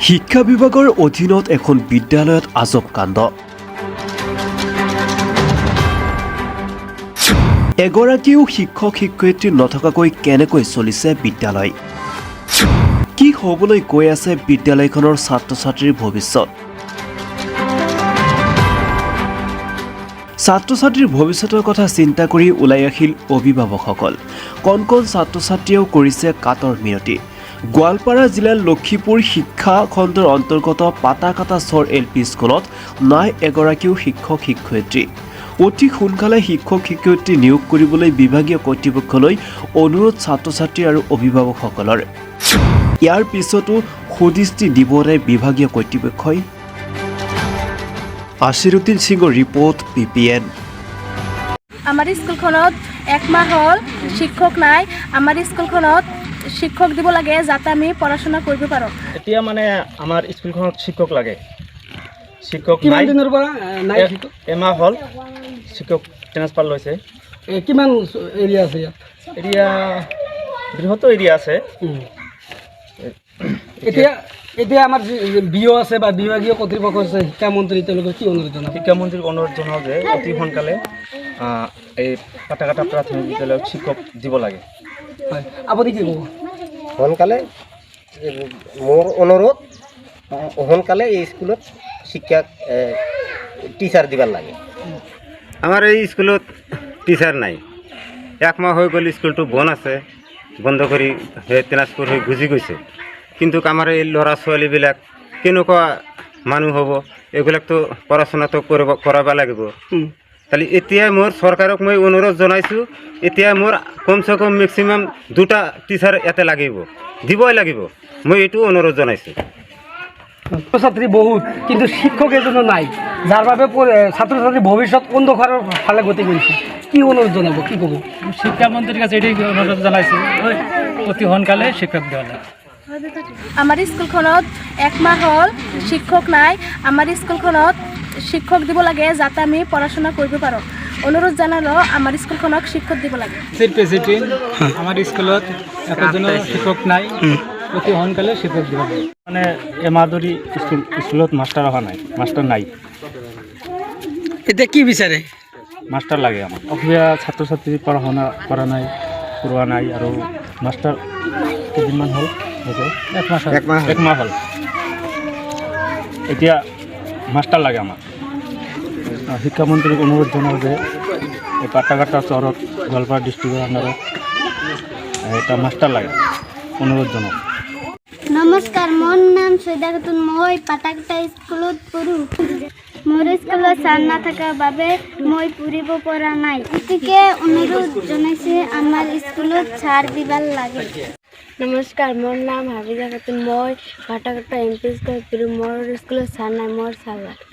শিক্ষা বিভাগৰ অধীনত এখন বিদ্যালয়ত আজব কাণ্ড। এগৰাকীও শিক্ষক শিক্ষয়িত্ৰী নথকাকৈ কেনেকৈ চলিছে বিদ্যালয়? কি হ'বলৈ গৈ আছে বিদ্যালয়খনৰ ছাত্ৰ ছাত্ৰীৰ ভৱিষ্যত? ছাত্ৰ ছাত্ৰীৰ ভৱিষ্যতৰ কথা চিন্তা কৰি ওলাই আহিল অভিভাৱকসকল। কণ কণ ছাত্ৰ ছাত্ৰীয়েও কৰিছে কাটৰ মিনতি। গোৱালপাৰা জিলাৰ লক্ষীপুৰ শিক্ষা খণ্ডৰ অন্তৰ্গত পাতাকাটা চৰ LP স্কুলত নাই এগৰাকীও শিক্ষক শিক্ষয়িত্ৰী। অতি সোনকালে শিক্ষক শিক্ষয়িত্ৰী নিয়োগ কৰিবলৈ বিভাগীয় কৰ্তৃপক্ষলৈ অনুৰোধ ছাত্ৰ ছাত্ৰী আৰু অভিভাৱকসকলৰ। ইয়াৰ পিছতো সুদৃষ্টি দিব নাই বিভাগীয় কৰ্তৃপক্ষই। আশিৰুদ্দিন সিঙৰ ৰিপৰ্ট PPN। আমাৰ স্কুলখনত একমাহ হ'ল শিক্ষক নাই। আমাৰ স্কুলখনত শিক্ষক দিব লাগে যাতে আমি পড়াশোনা কৰিব পাৰোঁ। এতিয়া মানে আমাৰ স্কুলখনত শিক্ষক লাগে। শিক্ষক কিমান দিনৰ পৰা নাই শিক্ষক? এমাহ হ'ল শিক্ষক ট্ৰান্সফাৰ লৈছে। কিমান এৰিয়া আছে ইয়াত? এৰিয়া বৃহৎ এৰিয়া আছে। এতিয়া আমাৰ বিঅ আছে বা বিভাগীয় কৰ্তৃপক্ষ আছে, শিক্ষামন্ত্ৰী, তেওঁলোকে কি অনুৰোধ জনাব? শিক্ষামন্ত্ৰীক অনুৰোধ জনাওঁ যে অতি সোনকালে এই পাতাকাটা প্ৰাথমিক বিদ্যালয়ত শিক্ষক দিব লাগে। হয়, আপুনি কি ক'ব? সোনকালে মোৰ অনুৰোধ, সোনকালে এই স্কুলত শিক্ষক টিচাৰ দিবাৰ লাগে। আমাৰ এই স্কুলত টিচাৰ নাই। একমাহ হৈ গ'ল, স্কুলটো বন্ধ আছে, বন্ধ কৰি ট্ৰান্সফাৰ হৈ গুচি গৈছে। কিন্তু আমাৰ এই ল'ৰা ছোৱালীবিলাক কেনেকুৱা মানুহ হ'ব, এইবিলাকতো পঢ়া শুনাটো কৰাব লাগিব। খালি এতিয়া মোৰ চৰকাৰক মই অনুৰোধ জনাইছোঁ, এতিয়া মোৰ কমচে কম মেক্সিমাম 2টা টিচাৰ ইয়াতে লাগিব, দিবই লাগিব। মই এইটো অনুৰোধ জনাইছোঁ। ছাত্ৰ ছাত্ৰী বহুত, কিন্তু শিক্ষক এজনো নাই, যাৰ বাবে ছাত্ৰ ছাত্ৰীৰ ভৱিষ্যত অন্ধকাৰৰ ফালে গতি কৰিছে। কি অনুৰোধ জনাব, কি ক'ব? শিক্ষামন্ত্ৰীৰ কাছে এটি অনুৰোধ জনাইছোঁ, অতি সোনকালে শিক্ষক দিব লাগে। আমাৰ স্কুলখনত একমাহ হ'ল শিক্ষক নাই। আমাৰ স্কুলখনত শিক্ষক দিব লাগে যাতে আমি পড়াশোনা কৰিব পাৰোঁ। অনুৰোধ জনালো আমাৰ স্কুলখনক শিক্ষক দিব লাগে। প্ৰেচিডেণ্ট, আমাৰ স্কুলত একজনো শিক্ষক নাই, অতি সোনকালে শিক্ষক দিব লাগে। মানে এমাহ ধৰি স্কুলত মাষ্টাৰ অহা নাই, মাষ্টাৰ নাই। এতিয়া কি বিচাৰে? মাষ্টাৰ লাগে আমাক। অসুবিধা, ছাত্ৰ ছাত্ৰী পঢ়া শুনা কৰা নাই, পঢ়োৱা নাই, আৰু মাষ্টাৰ কেইদিনমান হ'ল, একমাহ হ'ল। এতিয়া মাষ্টাৰ লাগে আমাক। শিক্ষামন্ত্ৰীক অনুৰোধ জনাওঁ যে এই পাতাকাটা চহৰত গোৱালপাৰা ডিষ্ট্ৰিক্টৰ আণ্ডাৰত এটা মাষ্টাৰ লাগে, অনুৰোধ জনাওঁ। নমস্কাৰ, মোৰ নাম চৈদা খাতুন। মই পাতাকাটা স্কুলত পঢ়োঁ। মোৰ স্কুলত ছাৰ নাথাকাৰ বাবে মই পঢ়িব পৰা নাই। গতিকে অনুৰোধ জনাইছে আমাৰ স্কুলত ছাৰ দিবাৰ লাগে। নমস্কাৰ, মোৰ নাম হাফিজা খাতুন। মই পাতাকাটা MP স্কুলত পঢ়োঁ। মোৰ স্কুলত ছাৰ নাই, মোৰ ছাৰ লাগে।